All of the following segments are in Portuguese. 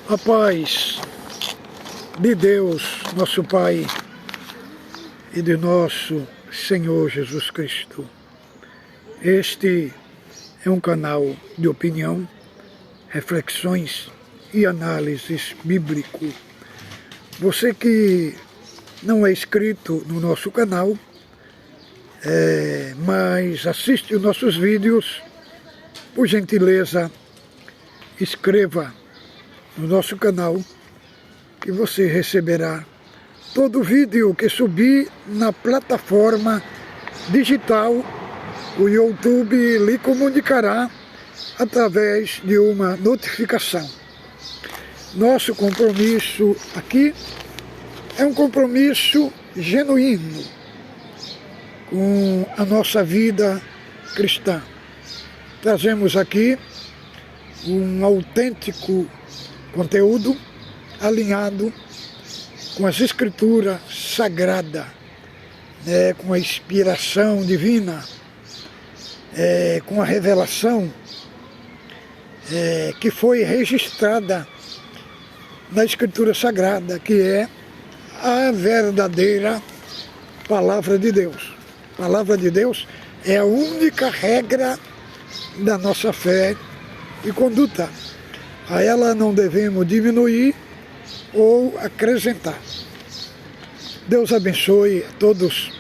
A paz de Deus, nosso Pai, e de nosso Senhor Jesus Cristo. Este é um canal de opinião, reflexões e análises bíblico. Você que não é inscrito no nosso canal, mas assiste os nossos vídeos, por gentileza, inscreva no nosso canal, que você receberá todo vídeo que subir na plataforma digital. O YouTube lhe comunicará através de uma notificação. Nosso compromisso aqui é um compromisso genuíno com a nossa vida cristã. Trazemos aqui um autêntico conteúdo alinhado com as escrituras sagradas, com a inspiração divina, com a revelação que foi registrada na escritura sagrada, que é a verdadeira palavra de Deus. A palavra de Deus é a única regra da nossa fé e conduta. A ela não devemos diminuir ou acrescentar. Deus abençoe a todos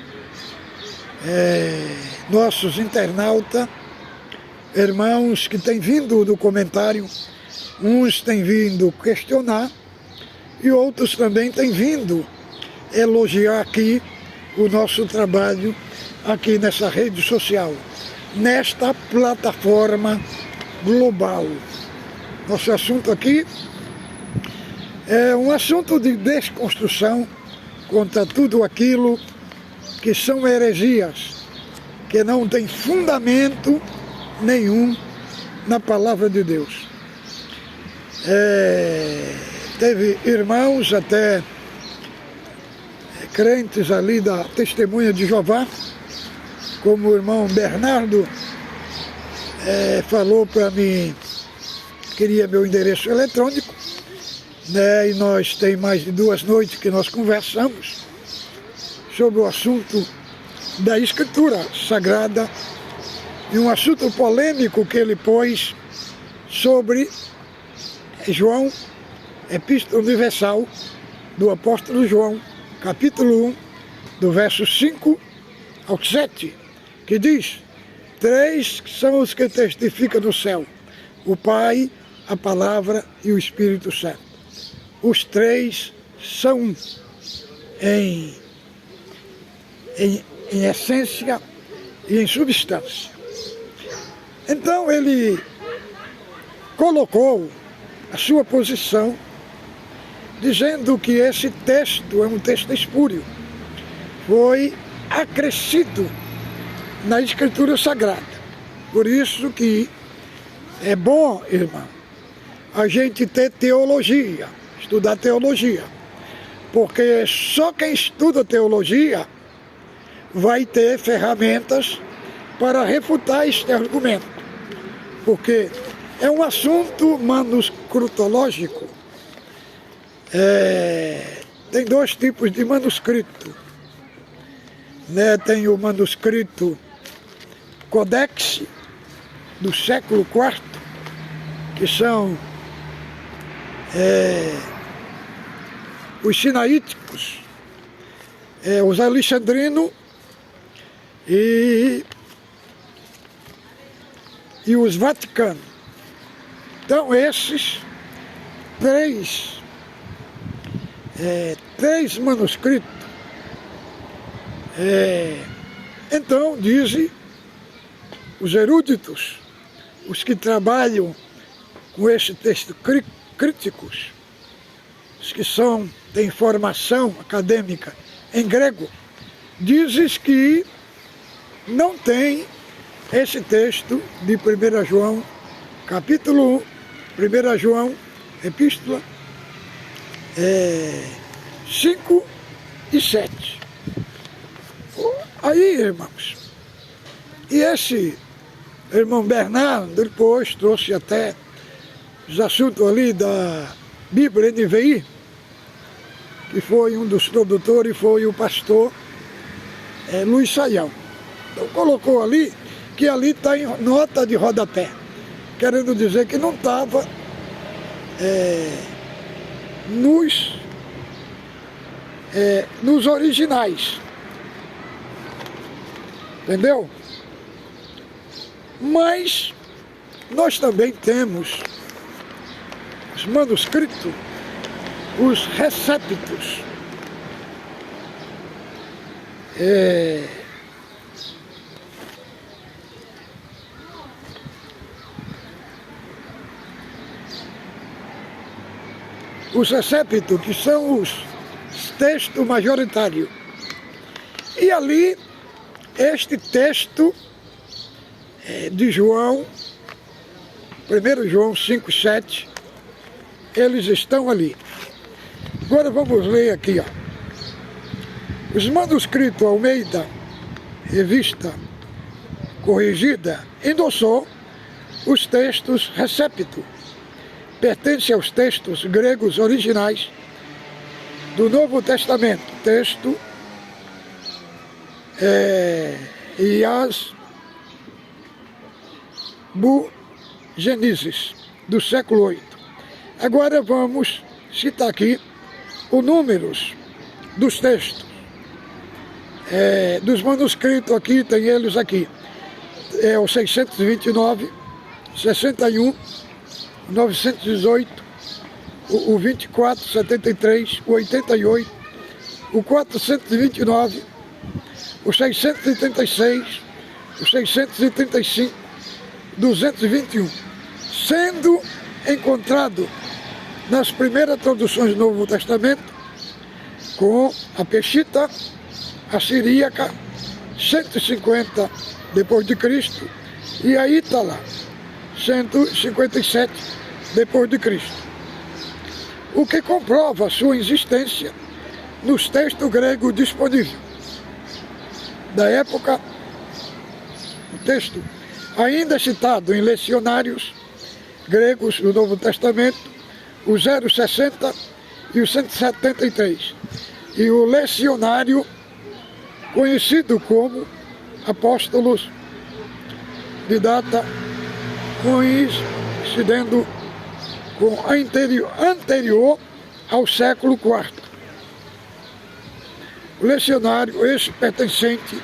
nossos internautas, irmãos que têm vindo do comentário, uns têm vindo questionar e outros também têm vindo elogiar aqui o nosso trabalho aqui nessa rede social, nesta plataforma global. Nosso assunto aqui é um assunto de desconstrução contra tudo aquilo que são heresias, que não tem fundamento nenhum na palavra de Deus. Teve irmãos, até crentes ali da Testemunha de Jeová, como o irmão Bernardo falou para mim, queria meu endereço eletrônico, e nós tem mais de 2 noites que nós conversamos sobre o assunto da Escritura Sagrada e um assunto polêmico que ele pôs sobre João, Epístola Universal do Apóstolo João, capítulo 1, do verso 5 ao 7, que diz: 3 são os que testificam no céu, o Pai, a Palavra e o Espírito Santo. Os 3 são um em essência e em substância. Então ele colocou a sua posição, dizendo que esse texto é um texto espúrio, foi acrescido na Escritura Sagrada. Por isso que é bom, irmão, a gente ter teologia, estudar teologia, porque só quem estuda teologia vai ter ferramentas para refutar este argumento, porque é um assunto manuscritológico. Tem 2 tipos de manuscrito, tem o manuscrito Codex do século IV, que são os sinaíticos, os alexandrinos e os vaticanos. Então esses 3 manuscritos, então dizem os eruditos, os que trabalham com esse texto críticos, os que têm formação acadêmica em grego, dizem que não tem esse texto de 1 João, capítulo 1, 1 João, epístola 5 e 7. Aí, irmãos, e esse irmão Bernardo, depois trouxe até os assuntos ali Bíblia NVI, que foi um dos produtores, foi o pastor Luiz Saião. Então colocou ali, que ali está em nota de rodapé, querendo dizer que não estava nos originais. Entendeu? Mas nós também temos os manuscritos, os receptos. Os receptos, que são os textos majoritários. E ali, este texto de João, 1 João 5,7, eles estão ali. Agora vamos ler aqui, ó. Os manuscritos Almeida, revista corrigida, endossou os textos receptos. Pertence aos textos gregos originais do Novo Testamento. Texto Gênesis, do século VIII. Agora vamos citar aqui os números dos textos, dos manuscritos aqui, tem eles aqui. É o 629, 61, 918, o 24, 73, o 88, o 429, o 636, o 635, 221, sendo encontrado nas primeiras traduções do Novo Testamento com a Peshitta, a Siríaca, 150 depois de Cristo, e a Ítala, 157 depois de Cristo. O que comprova sua existência nos textos gregos disponíveis da época. O texto ainda citado em lecionários gregos do Novo Testamento, o 060 e o 173, e o lecionário conhecido como Apóstolos, de data coincidendo com a anterior ao século IV. O lecionário, esse pertencente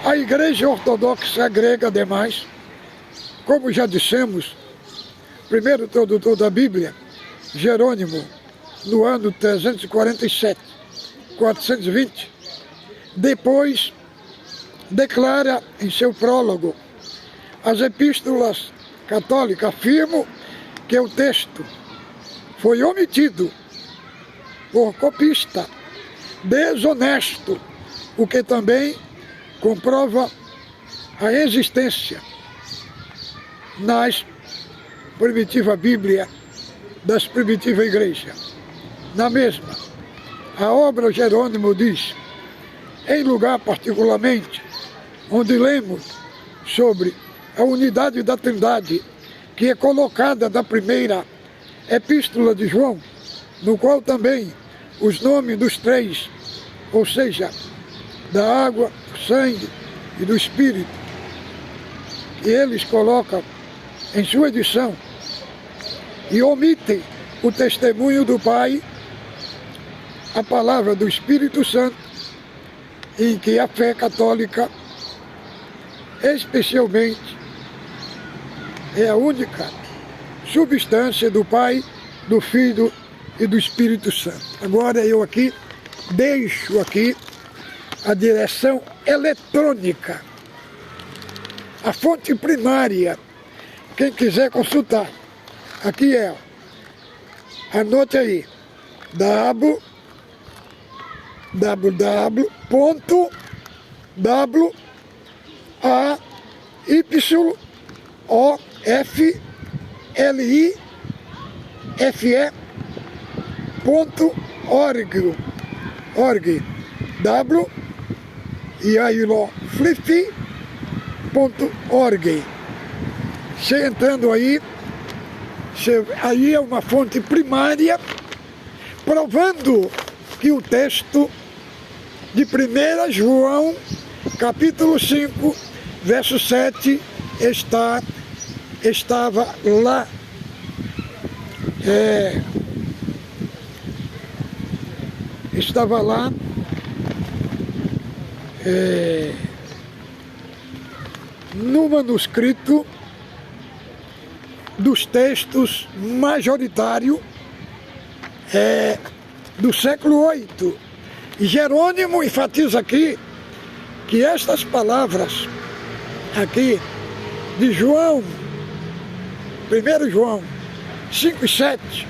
à Igreja Ortodoxa Grega, ademais, como já dissemos, primeiro tradutor da Bíblia, Jerônimo, no ano 347, 420, depois declara em seu prólogo: as epístolas católicas afirmam que o texto foi omitido por copista desonesto, o que também comprova a existência nas primitiva Bíblia das primitivas igrejas. Na mesma, a obra Jerônimo diz: em lugar particularmente onde lemos sobre a unidade da Trindade, que é colocada na primeira epístola de João, no qual também os nomes dos três, ou seja, da água, do sangue e do Espírito, que eles colocam em sua edição e omitem o testemunho do Pai, a palavra do Espírito Santo, em que a fé católica, especialmente, é a única substância do Pai, do Filho e do Espírito Santo. Agora eu aqui deixo aqui a direção eletrônica, a fonte primária, quem quiser consultar. Aqui é, anote aí, www.ayoflife.org, ayoflife.org. Você entrando aí, Aí é uma fonte primária, provando que o texto de 1 João, capítulo 5, verso 7, estava lá. Estava lá no manuscrito dos textos majoritário do século VIII. E Jerônimo enfatiza aqui que estas palavras aqui de João, 1 João 5 e 7,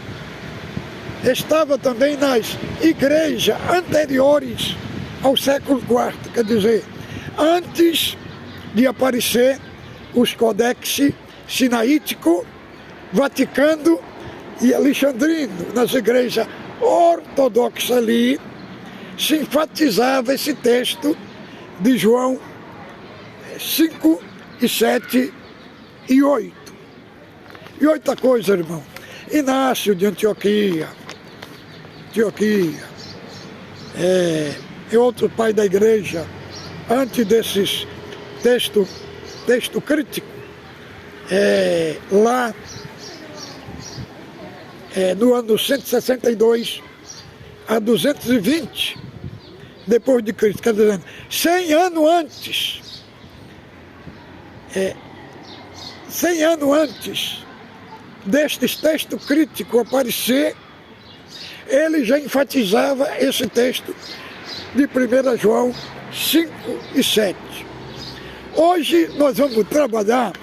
estava também nas igrejas anteriores ao século IV, quer dizer, antes de aparecer os códex sinaítico, vaticano e alexandrino. Nas igrejas ortodoxas ali se enfatizava esse texto de João 5 e 7 e 8. E outra coisa, irmão, Inácio de Antioquia é outro pai da igreja, antes desses texto crítico, lá no ano 162 a 220 depois de Cristo, quer dizer, 100 anos antes, 100 anos antes destes textos críticos aparecer, ele já enfatizava esse texto de 1 João 5 e 7. Hoje nós vamos trabalhar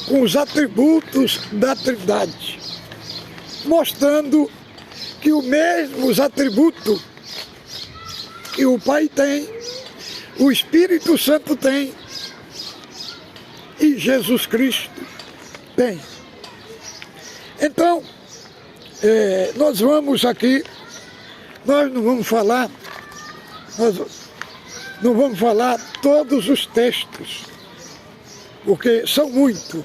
com os atributos da Trindade, mostrando que os mesmos atributos que o Pai tem, o Espírito Santo tem e Jesus Cristo tem. Então, nós vamos aqui, nós não vamos falar todos os textos, porque são muitos.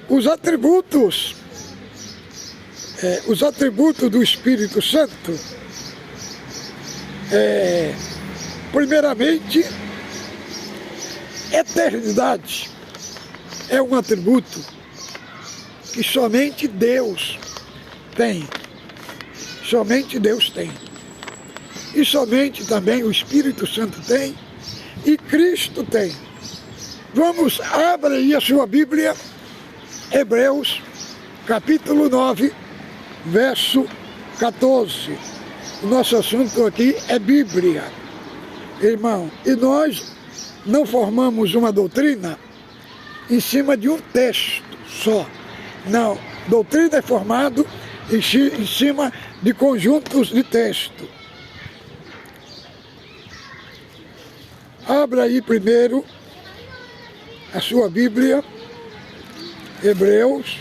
Os atributos do Espírito Santo, primeiramente, eternidade é um atributo que somente Deus tem. Somente Deus tem. E somente também o Espírito Santo tem e Cristo tem. Vamos, abra aí a sua Bíblia, Hebreus, capítulo 9, verso 14. O nosso assunto aqui é Bíblia, irmão. E nós não formamos uma doutrina em cima de um texto só. Não, doutrina é formada em cima de conjuntos de texto. Abra aí primeiro a sua Bíblia, Hebreus,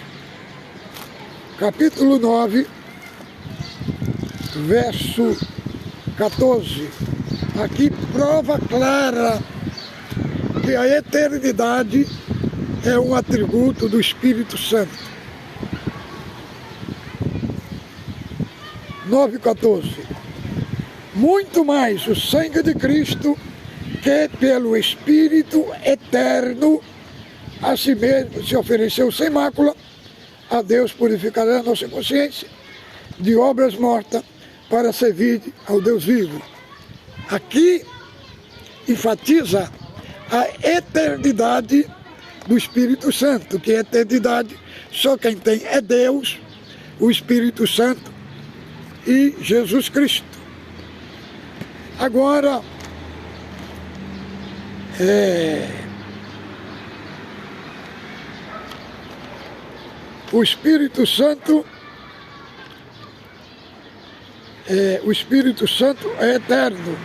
capítulo 9, verso 14. Aqui prova clara que a eternidade é um atributo do Espírito Santo. 9,14. Muito mais o sangue de Cristo, que pelo Espírito eterno a si mesmo se ofereceu sem mácula, a Deus purificará a nossa consciência de obras mortas para servir ao Deus vivo. Aqui enfatiza a eternidade do Espírito Santo, que é eternidade só quem tem é Deus, o Espírito Santo e Jesus Cristo. Agora, o Espírito Santo é eterno.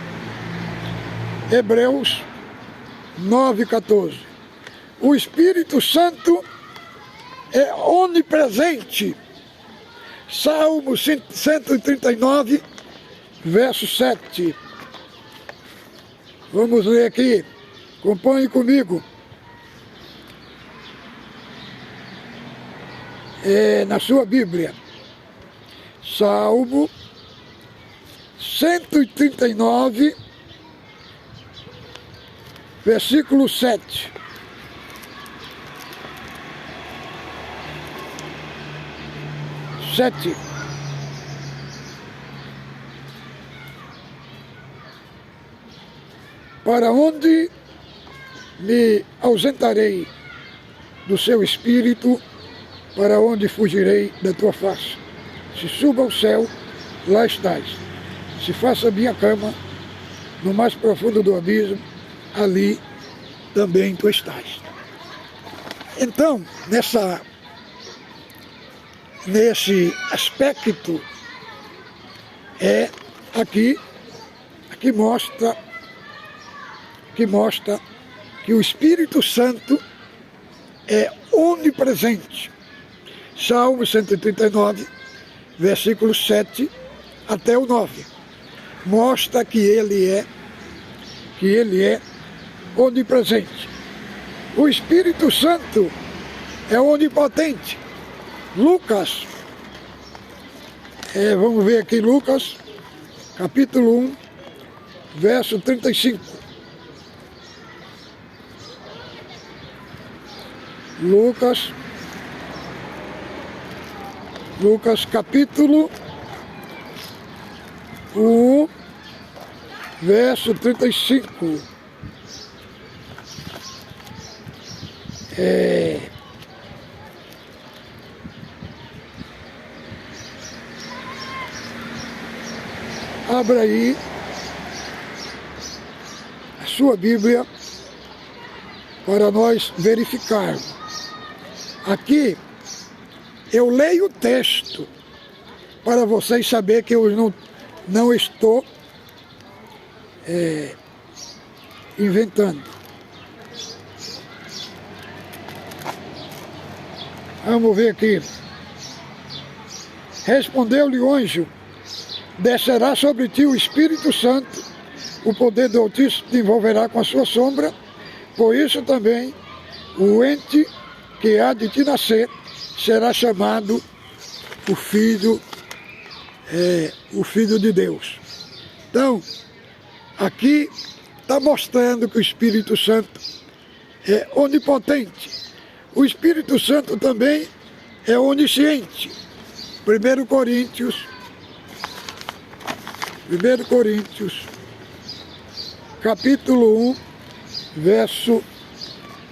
Hebreus 9,14. O Espírito Santo é onipresente. Salmo 139, verso 7. Vamos ler aqui. Acompanhe comigo. na sua Bíblia, Salmo 139, versículo 7. Para onde me ausentarei do seu espírito, para onde fugirei da tua face? Se suba ao céu, lá estás. Se faça minha cama no mais profundo do abismo, ali também tu estás. Então, nesse aspecto, aqui mostra que o Espírito Santo é onipresente. Salmo 139, versículo 7 até o 9. Mostra que ele é onipresente. O Espírito Santo é onipotente. Lucas, vamos ver aqui Lucas, capítulo 1, verso 35. Lucas capítulo 1, verso 35. Abra aí a sua Bíblia para nós verificarmos. Aqui eu leio o texto para vocês saberem que eu não estou inventando. Vamos ver aqui. Respondeu-lhe o anjo: descerá sobre ti o Espírito Santo, o poder do Altíssimo te envolverá com a sua sombra, por isso também o ente que há de te nascer será chamado o Filho de Deus. Então, aqui está mostrando que o Espírito Santo é onipotente. O Espírito Santo também é onisciente. 1 Coríntios, capítulo 1,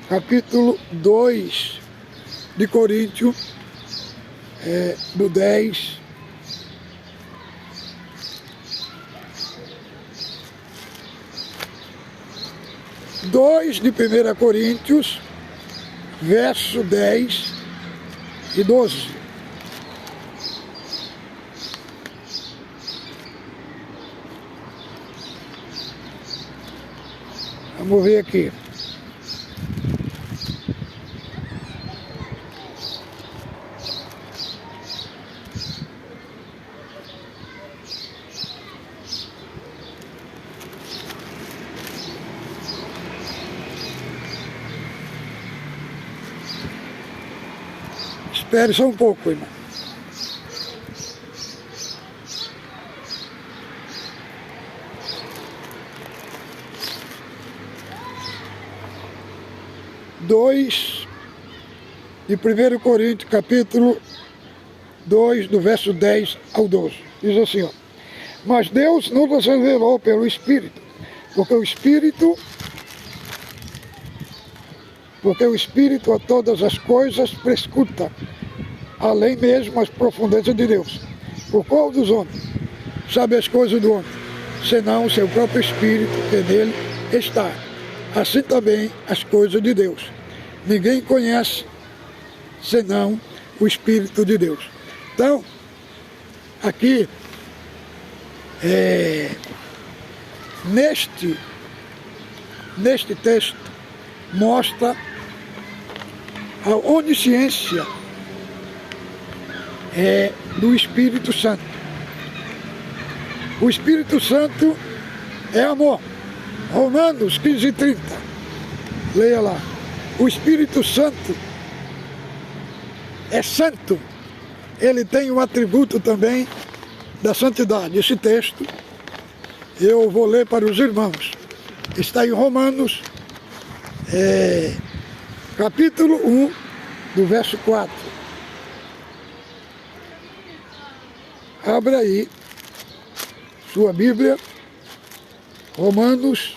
capítulo 2 de Coríntios, do 10. De 1 Coríntios, verso 10 e 12. Vamos ver aqui. Espere só um pouco, irmão. De 1 Coríntios, capítulo 2, do verso 10 ao 12. Diz assim, ó: mas Deus nos revelou pelo Espírito, porque o Espírito a todas as coisas prescruta, além mesmo as profundezas de Deus. Por qual dos homens sabe as coisas do homem, senão o seu próprio Espírito que nele está? Assim também as coisas de Deus. Ninguém conhece senão o Espírito de Deus. Então, aqui, neste texto, mostra a onisciência do Espírito Santo. O Espírito Santo é amor. Romanos 15:30. Leia lá. O Espírito Santo é santo. Ele tem um atributo também da santidade. Esse texto eu vou ler para os irmãos. Está em Romanos, capítulo 1, do verso 4. Abra aí sua Bíblia, Romanos,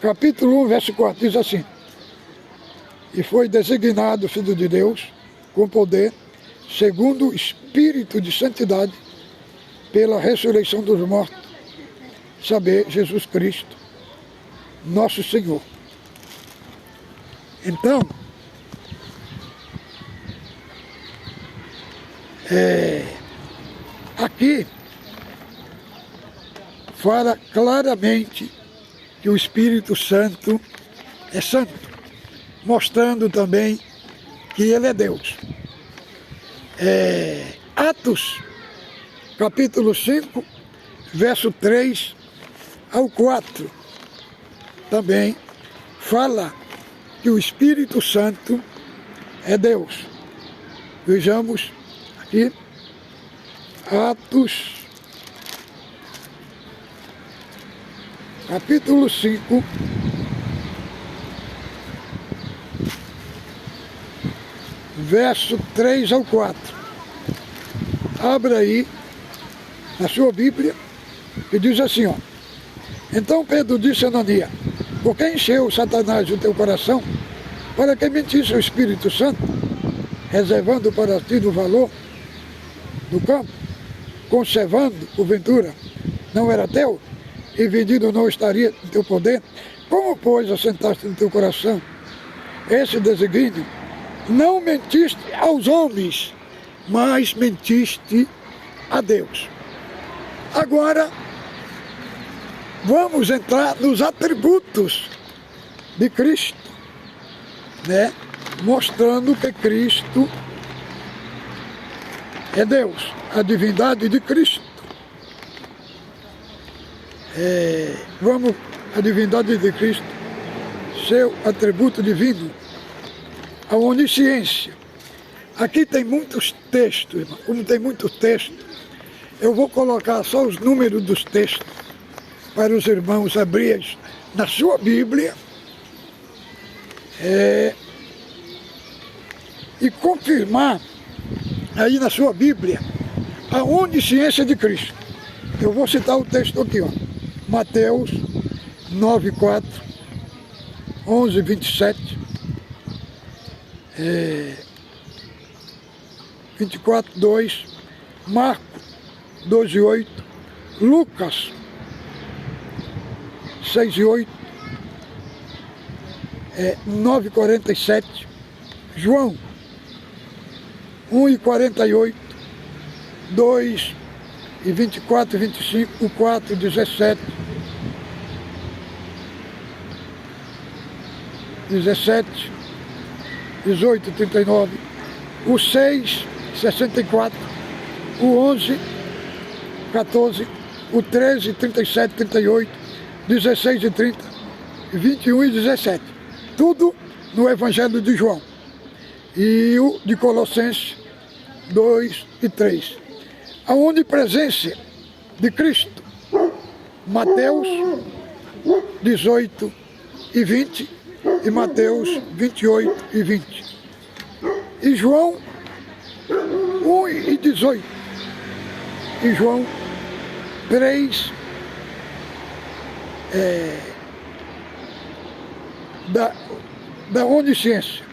capítulo 1, verso 4, diz assim: e foi designado Filho de Deus com poder, segundo o Espírito de Santidade, pela ressurreição dos mortos, saber Jesus Cristo, nosso Senhor. Então, aqui fala claramente que o Espírito Santo é santo, mostrando também que ele é Deus. Atos, capítulo 5, verso 3 ao 4, também fala que o Espírito Santo é Deus. Vejamos aqui, Atos, capítulo 5, verso 3 ao 4. Abra aí na sua Bíblia, que diz assim, ó: então Pedro disse a Ananias: por que encheu Satanás o teu coração para que mentisse o Espírito Santo, reservando para ti do valor do campo, conservando, porventura, não era teu, e vendido não estaria no teu poder? Como, pois, assentaste no teu coração esse desígnio? Não mentiste aos homens, mas mentiste a Deus. Agora, vamos entrar nos atributos de Cristo, né? Mostrando que Cristo é Deus, a divindade de Cristo. A divindade de Cristo, seu atributo divino, a onisciência. Aqui tem muitos textos, irmão. Como tem muitos textos, eu vou colocar só os números dos textos para os irmãos abrirem na sua Bíblia e confirmar aí na sua Bíblia a onisciência de Cristo. Eu vou citar o texto aqui, ó. Mateus 9, 4, 11, 27, 24, 2, Marcos 12, 8, Lucas 6 e 8, 9, 47, João 1 e 48, 2 e 24 e 25, 4, 17, 17, 18, 39, o 6, 64, o 11, 14, o 13, 37, 38, 16 e 30, 21 e 17. Tudo no Evangelho de João. E o de Colossenses 2 e 3. A onipresença de Cristo. Mateus 18 e 20 e Mateus 28 e 20. E João 1 e 18. E João 3 da onisciência.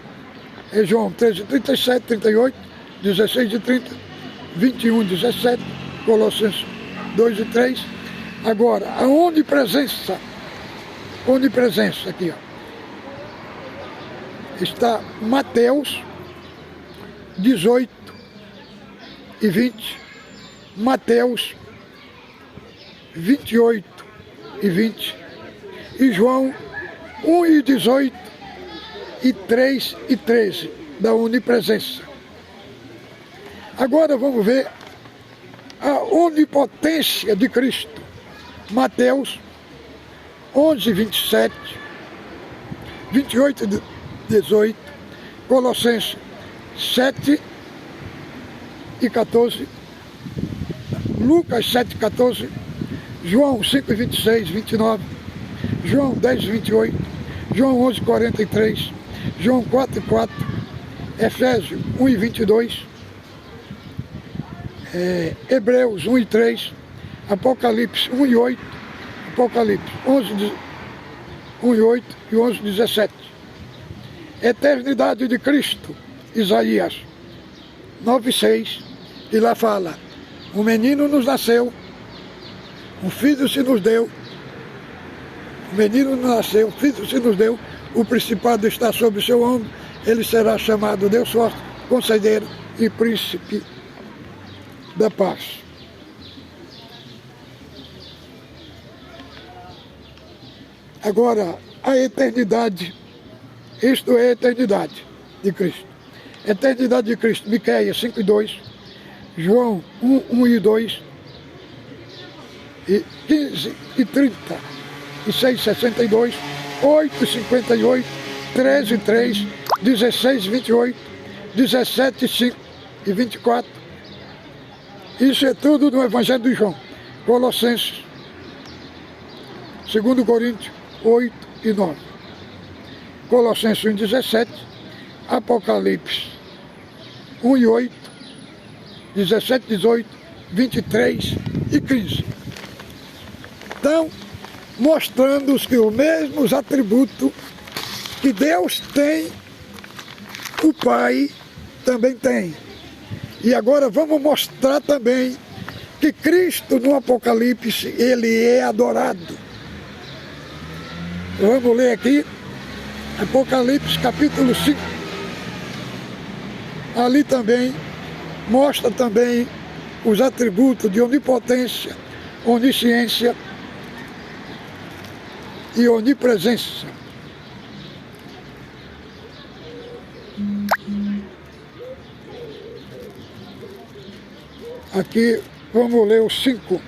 É João 13, 37, 38, 16 e 30, 21, 17, Colossenses 2 e 3. Agora, a onipresença aqui, ó, está Mateus 18 e 20, Mateus 28 e 20, e João 1 e 18 e 3 e 13, da onipresença. Agora vamos ver a onipotência de Cristo. Mateus 11, 27, 28, 18, Colossenses 7 e 14, Lucas 7, 14, João 5, 26, 29, João 10, 28, João 11, 43, João 4, 4, Efésios 1 e 22, Hebreus 1 e 3, Apocalipse 1 e 8, Apocalipse 11, 1 e 8 e 11, 17. Eternidade de Cristo, Isaías 9, 6, e lá fala: um menino nos nasceu, um filho se nos deu, um menino nos nasceu, um filho se nos deu, o principado está sobre o seu ombro, ele será chamado Deus forte, conselheiro e príncipe da paz. Agora, a eternidade, isto é a eternidade de Cristo. Eternidade de Cristo, Miqueias 5 e 2, João 1, 1 e 2, e 15 e 30, e 6, 62, 8, 58, 13, 3, 16, 28, 17, 5 e 24. Isso é tudo no Evangelho de João. Colossenses, 2 Coríntios 8 e 9. Colossenses 1, 17, Apocalipse 1 e 8, 17, 18, 23 e 15. Então, mostrando que os mesmos atributos que Deus tem, o Pai também tem. E agora vamos mostrar também que Cristo no Apocalipse, ele é adorado. Vamos ler aqui, Apocalipse capítulo 5. Ali também mostra também os atributos de onipotência, onisciência e onipresença. Aqui vamos ler os 5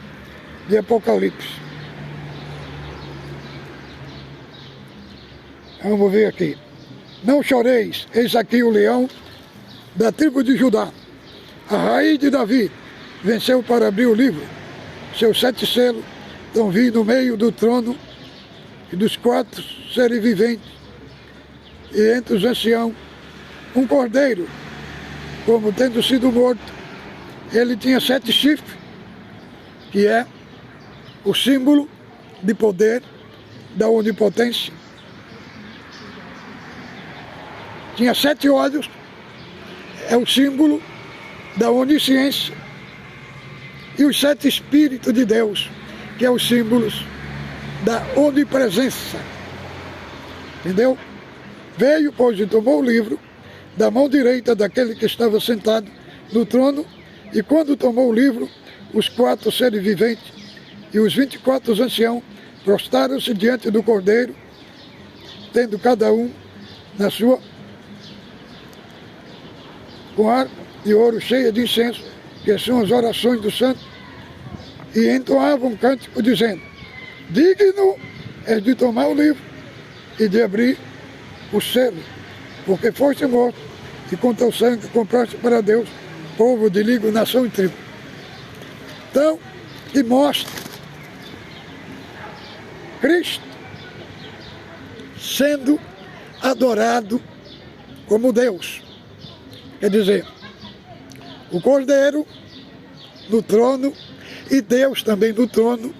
de Apocalipse. Vamos ver aqui. Não choreis, eis aqui o leão da tribo de Judá. A raiz de Davi venceu para abrir o livro. Seus 7 selos estão vindo no meio do trono e dos 4 seres viventes. E entre os anciãos, um cordeiro, como tendo sido morto. Ele tinha 7 chifres, que é o símbolo de poder da onipotência. Tinha 7 olhos, é o símbolo da onisciência. E os 7 Espíritos de Deus, que é os símbolos da onipresença. Entendeu? Veio, pois, e tomou o livro da mão direita daquele que estava sentado no trono, e quando tomou o livro, os 4 seres viventes e os 24 anciãos prostraram-se diante do Cordeiro, tendo cada um na sua com harpa de ouro cheia de incenso, que são as orações dos santos, e entoavam um cântico dizendo: digno és de tomar o livro e de abrir o selo, porque foste morto e com teu sangue compraste para Deus povo de língua, nação e tribo. Então, que mostra Cristo sendo adorado como Deus. Quer dizer, o Cordeiro no trono e Deus também no trono,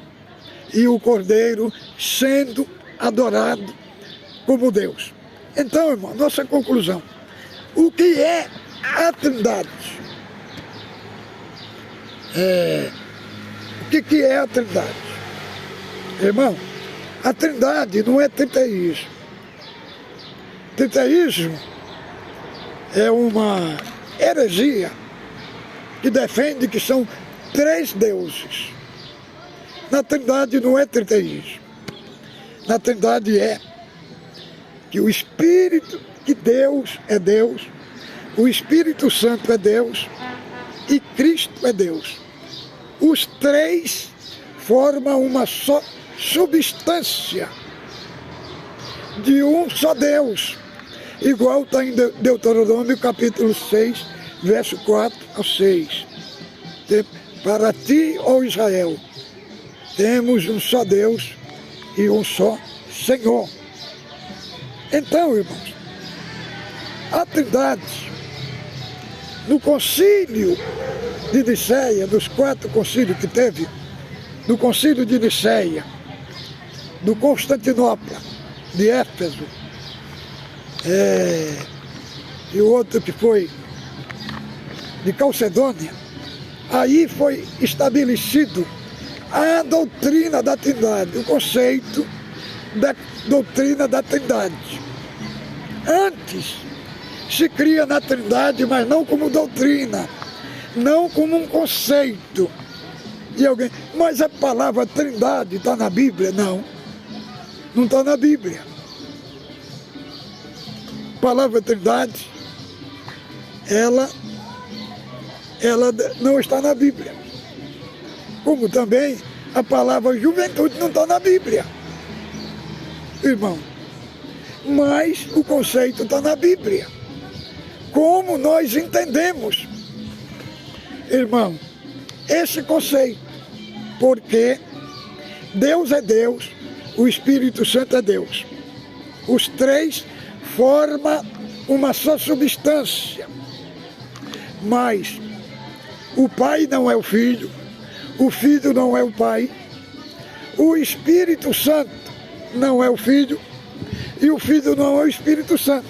e o Cordeiro sendo adorado como Deus. Então, irmão, nossa conclusão: o que é a Trindade? O que é a Trindade? Irmão, a Trindade não é triteísmo. Triteísmo é uma heresia que defende que são 3 deuses. Na Trindade não é triteísmo. Na Trindade é que o Espírito, que Deus é Deus, o Espírito Santo é Deus, e Cristo é Deus. Os três formam uma só substância de um só Deus, igual está em Deuteronômio capítulo 6, verso 4 a 6. Para ti, ó Israel, temos um só Deus e um só Senhor. Então, irmãos, a Trindade, no concílio de Niceia, dos 4 concílios que teve, no concílio de Niceia, do Constantinopla, de Éfeso, e o outro que foi de Calcedônia, aí foi estabelecido a doutrina da Trindade, o conceito da doutrina da Trindade. Antes se cria na Trindade, mas não como doutrina, não como um conceito. E alguém, mas a palavra Trindade está na Bíblia? Não, não está na Bíblia. A palavra Trindade, ela não está na Bíblia. Como também a palavra juventude não está na Bíblia, irmão. Mas o conceito está na Bíblia. Como nós entendemos, irmão, esse conceito, porque Deus é Deus, o Espírito Santo é Deus. Os três formam uma só substância, mas o Pai não é o Filho não é o Pai, o Espírito Santo não é o Filho e o Filho não é o Espírito Santo.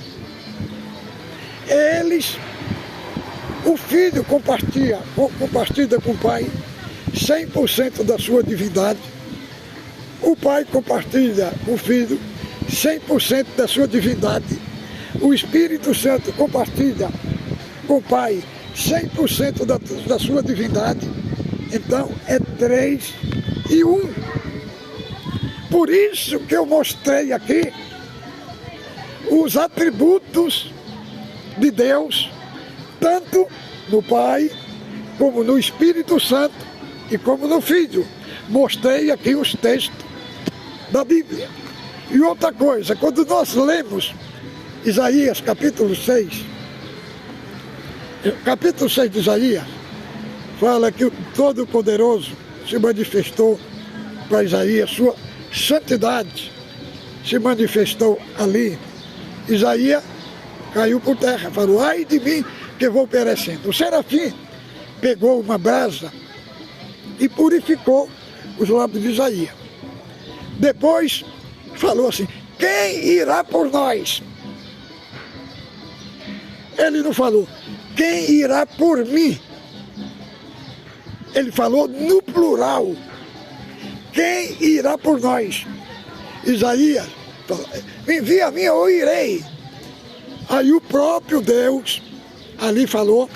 O Filho compartilha com o Pai 100% da sua divindade, o Pai compartilha com o Filho 100% da sua divindade, o Espírito Santo compartilha com o Pai 100% da sua divindade. Então é 3 e 1. Por isso que eu mostrei aqui os atributos de Deus, tanto no Pai, como no Espírito Santo e como no Filho. Mostrei aqui os textos da Bíblia. E outra coisa, quando nós lemos Isaías capítulo 6 de Isaías, fala que o Todo-Poderoso se manifestou para Isaías, sua santidade se manifestou ali. Isaías caiu por terra, falou, ai de mim que vou perecendo. O serafim pegou uma brasa e purificou os lábios de Isaías. Depois falou assim, quem irá por nós? Ele não falou, quem irá por mim? Ele falou no plural, quem irá por nós? Isaías falou, envia a mim, eu irei. Aí o próprio Deus ali falou,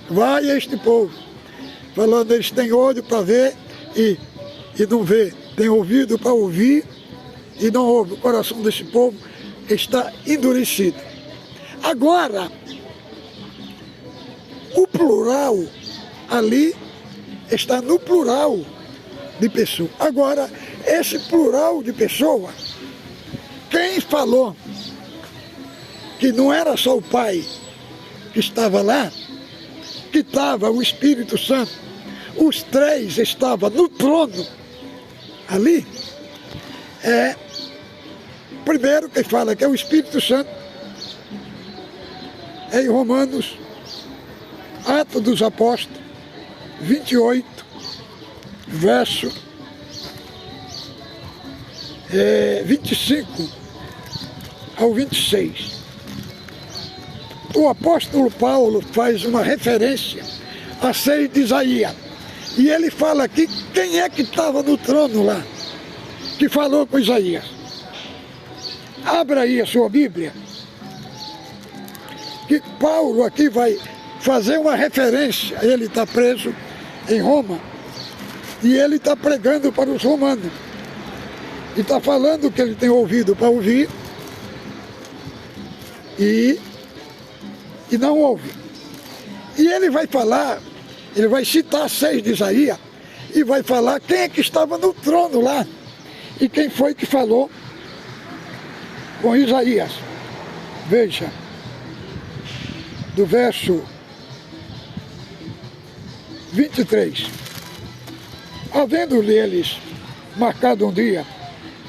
vai a este povo, falando, eles têm olho para ver e não vê, têm ouvido para ouvir e não ouve. O coração desse povo está endurecido. Agora, o plural ali está no plural de pessoa. Agora, esse plural de pessoa, quem falou que não era só o Pai que estava lá, que estava o Espírito Santo, os três estavam no trono ali, primeiro quem fala que é o Espírito Santo, é em Romanos, Atos dos Apóstolos, 28, verso 25 ao 26. O apóstolo Paulo faz uma referência a 6 de Isaías. E ele fala aqui quem é que estava no trono lá, que falou com Isaías. Abra aí a sua Bíblia, que Paulo aqui vai fazer uma referência. Ele está preso em Roma e ele está pregando para os romanos. E está falando o que ele tem ouvido para ouvir e não ouve. E ele vai falar Ele vai citar 6 de Isaías e vai falar quem é que estava no trono lá e quem foi que falou com Isaías. Veja, do verso 23. Havendo-lhe eles marcado um dia,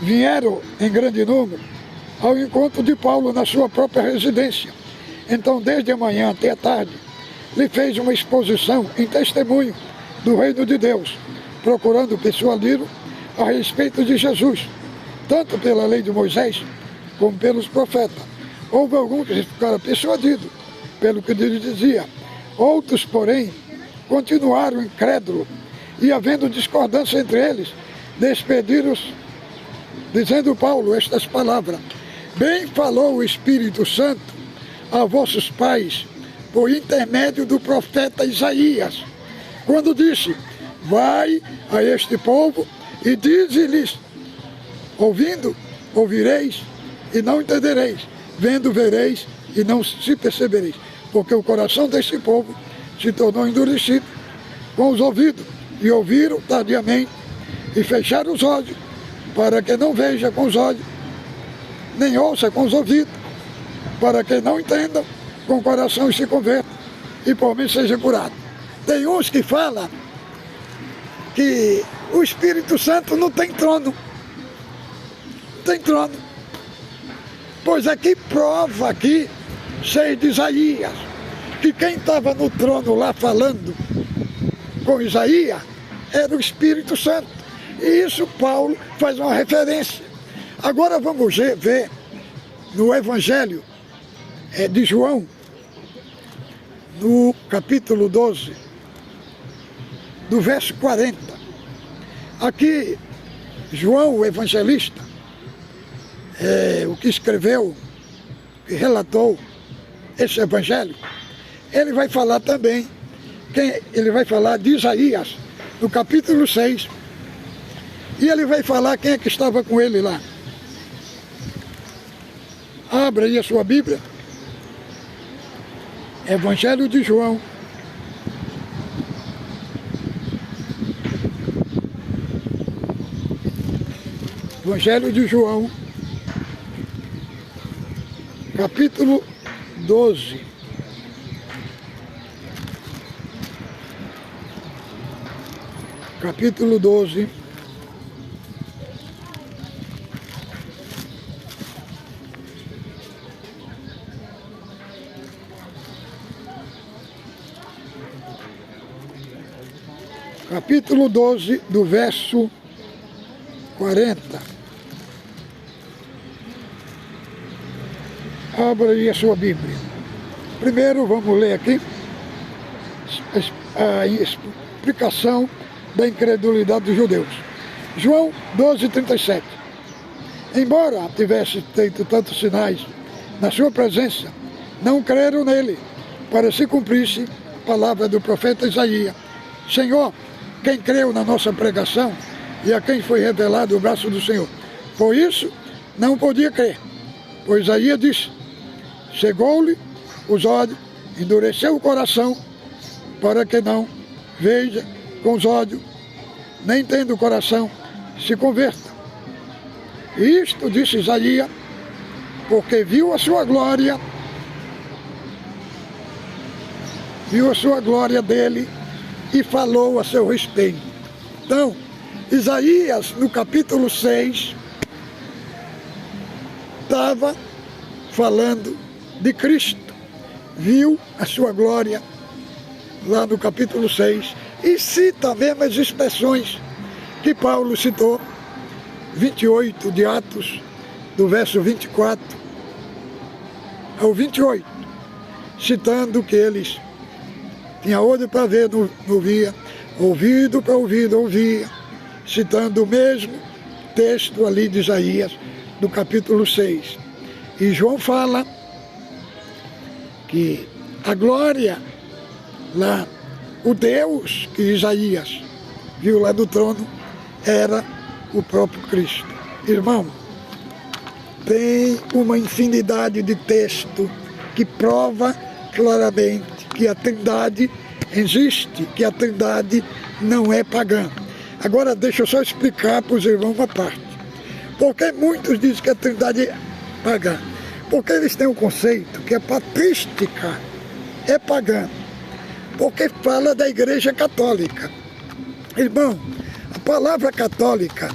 vieram em grande número ao encontro de Paulo na sua própria residência. Então, desde a manhã até a tarde, lhe fez uma exposição em testemunho do reino de Deus, procurando persuadi-lo a respeito de Jesus, tanto pela lei de Moisés, como pelos profetas. Houve alguns que ficaram persuadidos pelo que ele dizia. Outros, porém, continuaram incrédulos, e havendo discordância entre eles, despediram-se, dizendo Paulo estas palavras: bem falou o Espírito Santo a vossos pais, por intermédio do profeta Isaías, quando disse: vai a este povo e dize-lhes, ouvindo, ouvireis e não entendereis, vendo, vereis e não se percebereis, porque o coração deste povo se tornou endurecido com os ouvidos, e ouviram tardiamente, e fecharam os olhos, para que não veja com os olhos, nem ouça com os ouvidos, para que não entendam com o coração e se convertam, e por mim seja curado. Tem uns que falam que o Espírito Santo não tem trono. Não tem trono. Pois aqui prova aqui, 6 de Isaías, que quem estava no trono lá falando com Isaías era o Espírito Santo. E isso Paulo faz uma referência. Agora vamos ver no Evangelho de João, no capítulo 12, do verso 40. Aqui, João, o evangelista, o que escreveu, que relatou esse evangelho, ele vai falar também, ele vai falar de Isaías, no capítulo 6, e ele vai falar quem é que estava com ele lá. Abra aí a sua Bíblia, Evangelho de João, Evangelho de João, capítulo 12. Capítulo 12. Capítulo 12, do verso 40. Abra aí a sua Bíblia. Primeiro vamos ler aqui a explicação da incredulidade dos judeus. João 12:37. Embora tivesse feito tantos sinais na sua presença, não creram nele, para se cumprisse a palavra do profeta Isaías. Senhor, quem creu na nossa pregação e a quem foi revelado o braço do Senhor? Por isso, não podia crer. Pois Isaías disse: cegou-lhe os olhos, endureceu o coração, para que não veja com os olhos, nem tendo o coração, se converta. E isto disse Isaías, porque viu a sua glória dele e falou a seu respeito. Então, Isaías, no capítulo 6, estava falando de Cristo, viu a sua glória lá no capítulo 6 e cita as mesmas expressões que Paulo citou, 28 de Atos, do verso 24 ao 28, citando que eles tinham olho para ver, não via, ouvido para ouvir, não ouvia, citando o mesmo texto ali de Isaías, do capítulo 6. E João fala que a glória lá, o Deus que Isaías viu lá do trono, era o próprio Cristo. Irmão, tem uma infinidade de texto que prova claramente que a Trindade existe que a Trindade não é pagã. Agora deixa eu só explicar para os irmãos uma parte. Porque muitos dizem que a Trindade é pagã? Porque eles têm um conceito que a patrística é pagã. Porque fala da Igreja Católica. Irmão, a palavra católica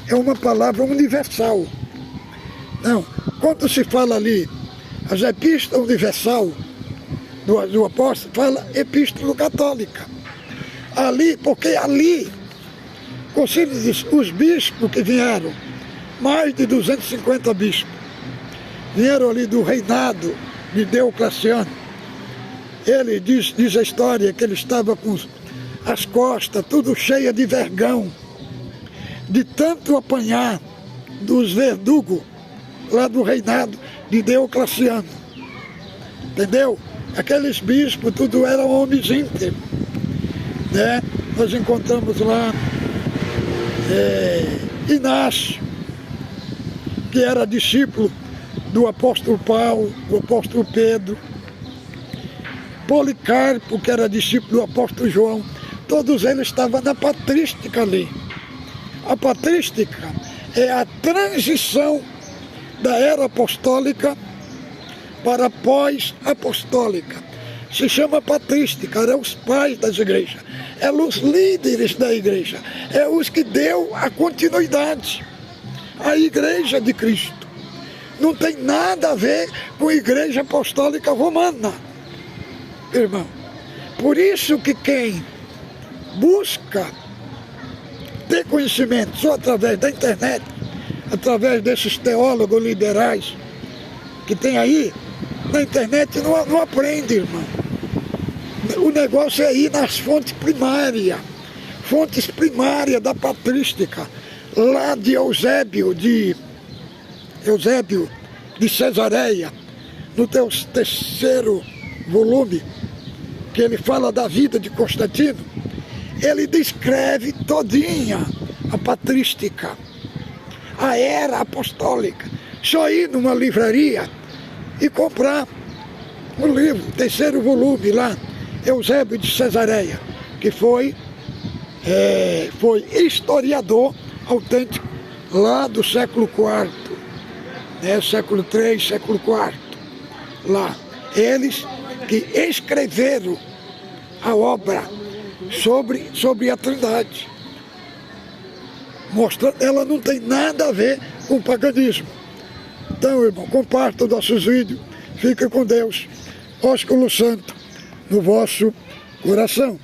é uma palavra universal. Não, quando se fala ali, as epístolas universal do apóstolo, fala epístola católica. Ali, porque ali, o concílio diz, os bispos que vieram, mais de 250 bispos, vieram ali do reinado de Diocleciano. Ele diz a história que ele estava com as costas tudo cheia de vergão, de tanto apanhar dos verdugos lá do reinado de Diocleciano. Entendeu? Aqueles bispos, tudo eram homens íntegros. Né? Nós encontramos lá Inácio, que era discípulo do apóstolo Paulo, do apóstolo Pedro, Policarpo, que era discípulo do apóstolo João. Todos eles estavam na patrística ali. A patrística é a transição da era apostólica para a pós-apostólica. Se chama patrística, é os pais das igrejas, é os líderes da igreja, é os que deu a continuidade. A igreja de Cristo não tem nada a ver com a igreja apostólica romana, irmão. Por isso que quem busca ter conhecimento só através da internet, através desses teólogos liberais que tem aí, na internet não aprende, irmão. O negócio é ir nas fontes primárias da patrística, lá de Eusébio de Cesareia, no teu terceiro volume, que ele fala da vida de Constantino, ele descreve todinha a patrística, a era apostólica. Só ir numa livraria e comprar o livro, terceiro volume lá, Eusébio de Cesareia, que foi historiador autêntico lá do século IV, né, século III, século IV, lá. Eles que escreveram a obra sobre a Trindade, mostrando que ela não tem nada a ver com o paganismo. Então, irmão, comparta os nossos vídeos, fica com Deus, ósculo santo no vosso coração.